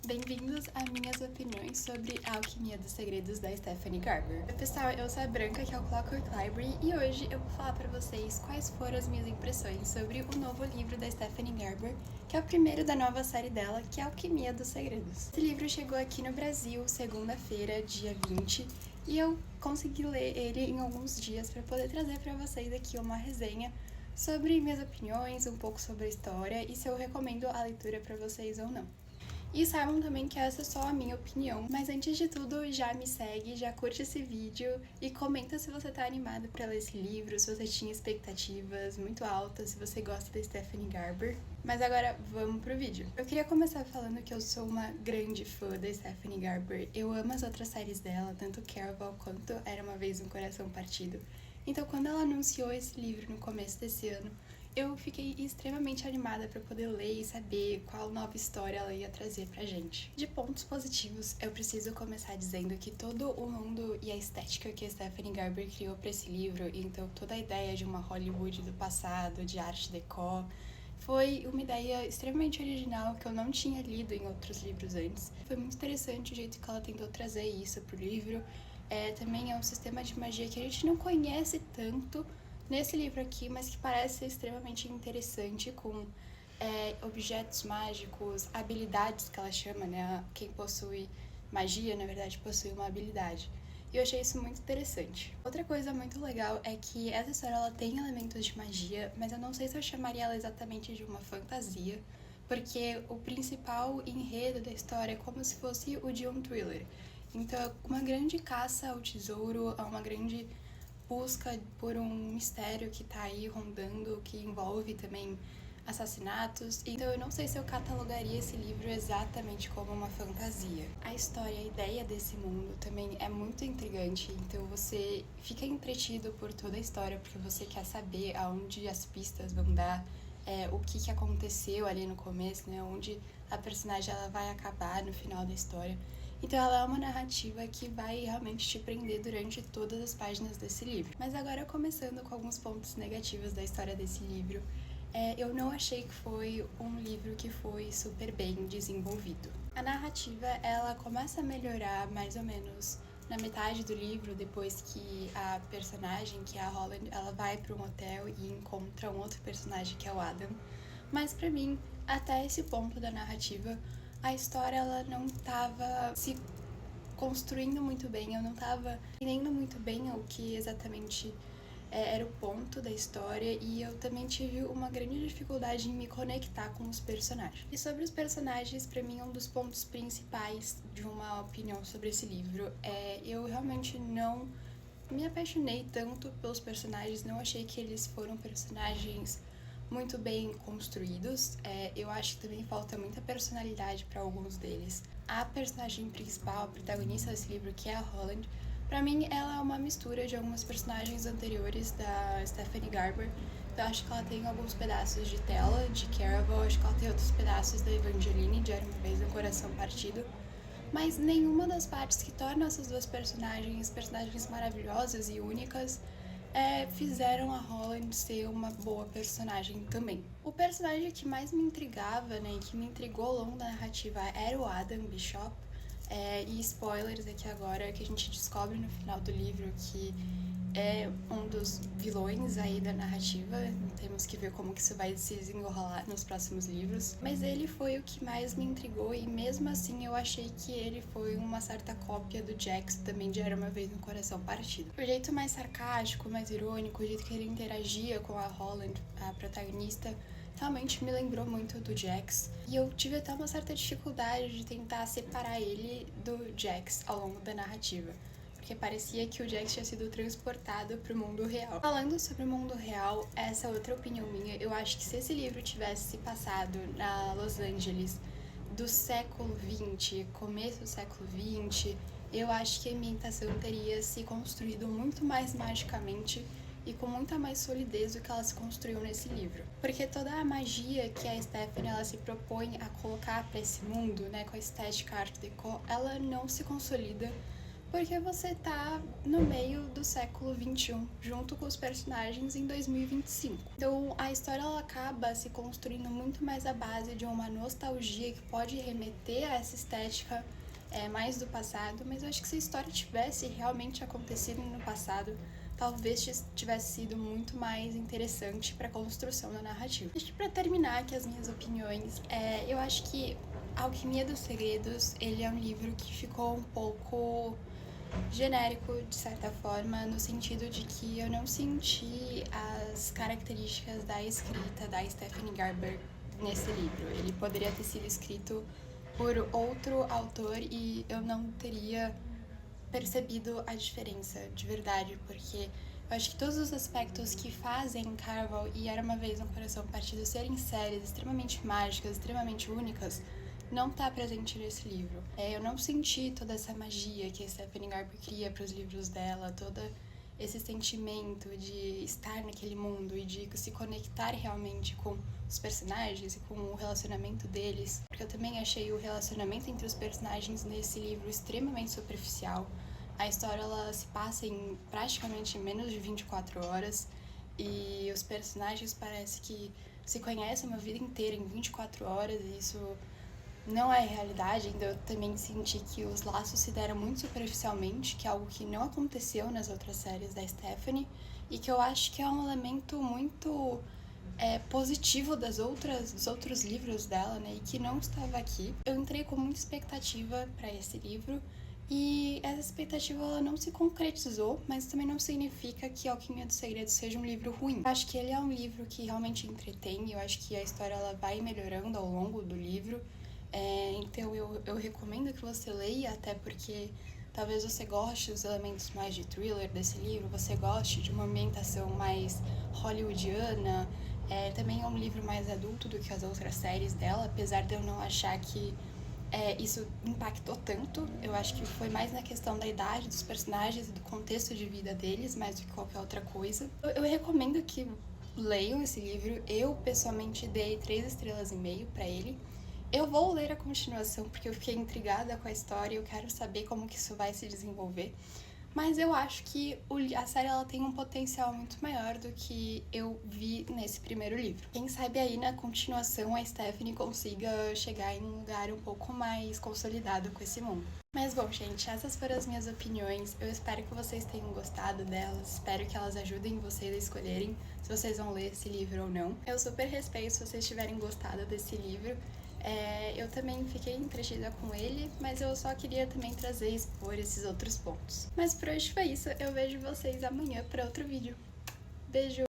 Bem-vindos a minhas opiniões sobre A Alquimia dos Segredos da Stephanie Garber. Oi pessoal, eu sou a Branca, que é o Clockwork Library, e hoje eu vou falar pra vocês quais foram as minhas impressões sobre o novo livro da Stephanie Garber, que é o primeiro da nova série dela, que é A Alquimia dos Segredos. Esse livro chegou aqui no Brasil segunda-feira, dia 20, e eu consegui ler ele em alguns dias para poder trazer para vocês aqui uma resenha sobre minhas opiniões, um pouco sobre a história e se eu recomendo a leitura para vocês ou não. E saibam também que essa é só a minha opinião, mas antes de tudo, já me segue, já curte esse vídeo e comenta se você tá animado pra ler esse livro, se você tinha expectativas muito altas, se você gosta da Stephanie Garber. Mas agora, vamos pro vídeo. Eu queria começar falando que eu sou uma grande fã da Stephanie Garber. Eu amo as outras séries dela, tanto Caraval quanto Era Uma Vez Um Coração Partido. Então, quando ela anunciou esse livro no começo desse ano, eu fiquei extremamente animada para poder ler e saber qual nova história ela ia trazer pra gente. De pontos positivos, eu preciso começar dizendo que todo o mundo e a estética que a Stephanie Garber criou para esse livro, então toda a ideia de uma Hollywood do passado, de arte déco, foi uma ideia extremamente original que eu não tinha lido em outros livros antes. Foi muito interessante o jeito que ela tentou trazer isso pro livro. Também é um sistema de magia que a gente não conhece tanto nesse livro aqui, mas que parece ser extremamente interessante, com objetos mágicos, habilidades que ela chama, né? Quem possui magia, na verdade, possui uma habilidade. E eu achei isso muito interessante. Outra coisa muito legal é que essa história ela tem elementos de magia, mas eu não sei se eu chamaria ela exatamente de uma fantasia, porque o principal enredo da história é como se fosse o de um thriller. Então, é uma grande caça ao tesouro, é uma grande busca por um mistério que tá aí rondando, que envolve também assassinatos. Então eu não sei se eu catalogaria esse livro exatamente como uma fantasia. A história, a ideia desse mundo também é muito intrigante, então você fica entretido por toda a história, porque você quer saber aonde as pistas vão dar, o que aconteceu ali no começo, né, onde a personagem ela vai acabar no final da história. Então ela é uma narrativa que vai realmente te prender durante todas as páginas desse livro. Mas agora começando com alguns pontos negativos da história desse livro, eu não achei que foi um livro que foi super bem desenvolvido. A narrativa ela começa a melhorar mais ou menos na metade do livro, depois que a personagem, que é a Holland, ela vai para um hotel e encontra um outro personagem que é o Adam. Mas pra mim, até esse ponto da narrativa, a história ela não estava se construindo muito bem, eu não estava entendendo muito bem o que exatamente era o ponto da história, e eu também tive uma grande dificuldade em me conectar com os personagens. E sobre os personagens, pra mim, um dos pontos principais de uma opinião sobre esse livro eu realmente não me apaixonei tanto pelos personagens, não achei que eles foram personagens muito bem construídos. Eu acho que também falta muita personalidade para alguns deles. A personagem principal, a protagonista desse livro, que é a Holland, pra mim ela é uma mistura de algumas personagens anteriores da Stephanie Garber. Eu acho que ela tem alguns pedaços de Tella, de Caraval, acho que ela tem outros pedaços da Evangeline, de Era Uma Vez Um Coração Partido. Mas nenhuma das partes que tornam essas duas personagens maravilhosas e únicas fizeram a Holland ser uma boa personagem também. O personagem que mais me intrigava, né, e que me intrigou ao longo da narrativa era o Adam Bishop. E spoilers aqui agora, que a gente descobre no final do livro que é um dos vilões aí da narrativa. Temos que ver como que isso vai se desenrolar nos próximos livros. Mas ele foi o que mais me intrigou, e mesmo assim eu achei que ele foi uma certa cópia do Jax, também de Era Uma Vez Um Coração Partido. O jeito mais sarcástico, mais irônico, o jeito que ele interagia com a Holland, a protagonista, realmente me lembrou muito do Jax. E eu tive até uma certa dificuldade de tentar separar ele do Jax ao longo da narrativa, porque parecia que o Jax tinha sido transportado para o mundo real. Falando sobre o mundo real, essa é outra opinião minha. Eu acho que se esse livro tivesse se passado na Los Angeles do século XX, começo do século XX, eu acho que a ambientação teria se construído muito mais magicamente e com muita mais solidez do que ela se construiu nesse livro. Porque toda a magia que a Stephanie ela se propõe a colocar para esse mundo, né, com a estética Art Deco, ela não se consolida Porque você tá no meio do século XXI, junto com os personagens em 2025. Então a história ela acaba se construindo muito mais à base de uma nostalgia que pode remeter a essa estética mais do passado, mas eu acho que se a história tivesse realmente acontecido no passado, talvez tivesse sido muito mais interessante para a construção da narrativa. Acho que para terminar aqui as minhas opiniões, eu acho que Alquimia dos Segredos, ele é um livro que ficou um pouco genérico, de certa forma, no sentido de que eu não senti as características da escrita da Stephanie Garber nesse livro. Ele poderia ter sido escrito por outro autor e eu não teria percebido a diferença de verdade, porque eu acho que todos os aspectos que fazem Caraval e Era Uma Vez um Coração Partido serem séries extremamente mágicas, extremamente únicas, não tá presente nesse livro. Eu não senti toda essa magia que a Stephanie Garber cria para os livros dela, todo esse sentimento de estar naquele mundo e de se conectar realmente com os personagens e com o relacionamento deles. Porque eu também achei o relacionamento entre os personagens nesse livro extremamente superficial. A história ela se passa em praticamente menos de 24 horas e os personagens parece que se conhecem uma vida inteira em 24 horas e isso não é realidade. Ainda eu também senti que os laços se deram muito superficialmente, que é algo que não aconteceu nas outras séries da Stephanie e que eu acho que é um elemento muito positivo dos outros livros dela, né, e que não estava aqui. Eu entrei com muita expectativa para esse livro e essa expectativa ela não se concretizou, mas também não significa que Alquimia dos Segredos seja um livro ruim. Eu acho que ele é um livro que realmente entretém, eu acho que a história ela vai melhorando ao longo do livro. Então eu recomendo que você leia, até porque talvez você goste dos elementos mais de thriller desse livro, você goste de uma ambientação mais hollywoodiana. Também é um livro mais adulto do que as outras séries dela, apesar de eu não achar que isso impactou tanto. Eu acho que foi mais na questão da idade dos personagens e do contexto de vida deles, mais do que qualquer outra coisa. Eu recomendo que leiam esse livro. Eu, pessoalmente, dei 3,5 estrelas para ele. Eu vou ler a continuação porque eu fiquei intrigada com a história e eu quero saber como que isso vai se desenvolver. Mas eu acho que a série ela tem um potencial muito maior do que eu vi nesse primeiro livro. Quem sabe aí na continuação a Stephanie consiga chegar em um lugar um pouco mais consolidado com esse mundo. Mas bom, gente, essas foram as minhas opiniões. Eu espero que vocês tenham gostado delas. Espero que elas ajudem vocês a escolherem se vocês vão ler esse livro ou não. Eu super respeito se vocês tiverem gostado desse livro. Eu também fiquei entretida com ele, mas eu só queria também trazer e expor esses outros pontos. Mas por hoje foi isso, eu vejo vocês amanhã para outro vídeo. Beijo!